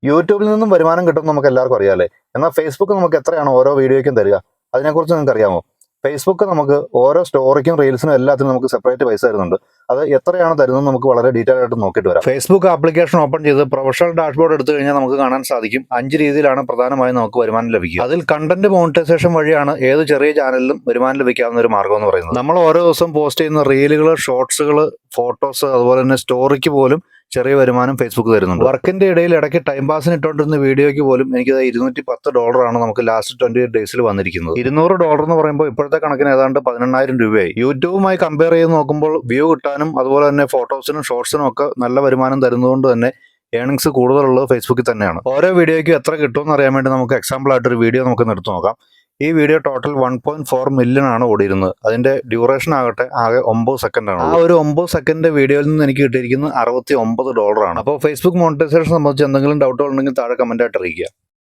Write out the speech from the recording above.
യൂട്യൂബിൽ നിന്നും വരുമാനം കിട്ടും നമുക്ക് എല്ലാവർക്കും അറിയാമല്ലേ. എന്നാൽ ഫേസ്ബുക്ക് നമുക്ക് എത്രയാണ് ഓരോ വീഡിയോയ്ക്കും തരിക? അതിനെക്കുറിച്ച് നിങ്ങൾക്ക് അറിയാമോ? ഫേസ്ബുക്ക് നമുക്ക് ഓരോ സ്റ്റോറിക്കും റീൽസിനും എല്ലാത്തിനും നമുക്ക് സെപ്പറേറ്റ് പൈസ തരുന്നുണ്ട്. അത് എത്രയാണ് തരുന്നത് നമുക്ക് വളരെ ഡീറ്റെയിൽ ആയിട്ട് നോക്കിയിട്ട് വരാം. ഫേസ്ബുക്ക് ആപ്ലിക്കേഷൻ ഓപ്പൺ ചെയ്ത് പ്രൊഫഷണൽ ഡാഷ്ബോർഡ് എടുത്തു കഴിഞ്ഞാൽ നമുക്ക് കാണാൻ സാധിക്കും 5 രീതിയിലാണ് പ്രധാനമായും നമുക്ക് വരുമാനം ലഭിക്കുക. അതിൽ കണ്ടന്റ് മോണിറ്റൈസേഷൻ വഴിയാണ് ഏത് ചെറിയ ചാനലിലും വരുമാനം ലഭിക്കാവുന്ന ഒരു മാർഗ്ഗം എന്ന് പറയുന്നത്. നമ്മൾ ഓരോ ദിവസം പോസ്റ്റ് ചെയ്യുന്ന റീലുകൾ, ഷോർട്സുകൾ, ഫോട്ടോസ്, അതുപോലെ തന്നെ സ്റ്റോറിക്ക് പോലും ചെറിയ വരുമാനം ഫേസ്ബുക്ക് തരുന്നുണ്ട്. വർക്കിന്റെ ഇടയിൽ ഇടയ്ക്ക് ടൈം പാസിന് ഇട്ടുകൊണ്ടിരുന്ന വീഡിയോയ്ക്ക് പോലും എനിക്ക് $210 നമുക്ക് ലാസ്റ്റ് 28 ഡേയ്സിൽ വന്നിരിക്കുന്നത്. $200 എന്ന് പറയുമ്പോൾ ഇപ്പോഴത്തെ കണക്കിന് ഏതാണ്ട് 18,000 രൂപയായി. യൂട്യൂബുമായി കമ്പയർ ചെയ്ത് നോക്കുമ്പോൾ വ്യൂ കിട്ടാനും അതുപോലെ തന്നെ ഫോട്ടോസിനും ഷോർട്സിനും ഒക്കെ നല്ല വരുമാനം തരുന്നതുകൊണ്ട് തന്നെ ഏണിങ്സ് കൂടുതലുള്ളത് ഫേസ്ബുക്കിൽ തന്നെയാണ്. ഓരോ വീഡിയോയ്ക്കും എത്ര കിട്ടുമെന്ന് അറിയാൻ വേണ്ടി നമുക്ക് എക്സാമ്പിൾ ആയിട്ടൊരു വീഡിയോ നമുക്ക് എടുത്തു നോക്കാം. ഈ വീഡിയോ ടോട്ടൽ 1.4 മില്യൺ ആണ് ഓടിയിരുന്നത്. അതിന്റെ ഡ്യൂറേഷൻ ആകട്ടെ ആകെ 9 സെക്കൻഡ് ആണ്. ആ ഒരു 9 സെക്കൻഡിന്റെ വീഡിയോയിൽ നിന്ന് എനിക്ക് കിട്ടിയിരിക്കുന്നത് $69 ആണ്. അപ്പോൾ ഫേസ്ബുക്ക് മോണിറ്റൈസേഷൻ സംബന്ധിച്ച് എന്തെങ്കിലും ഡൗട്ടുകൾ ഉണ്ടെങ്കിൽ താഴെ കമന്റ് ആയിട്ട് അറിയിക്കുക.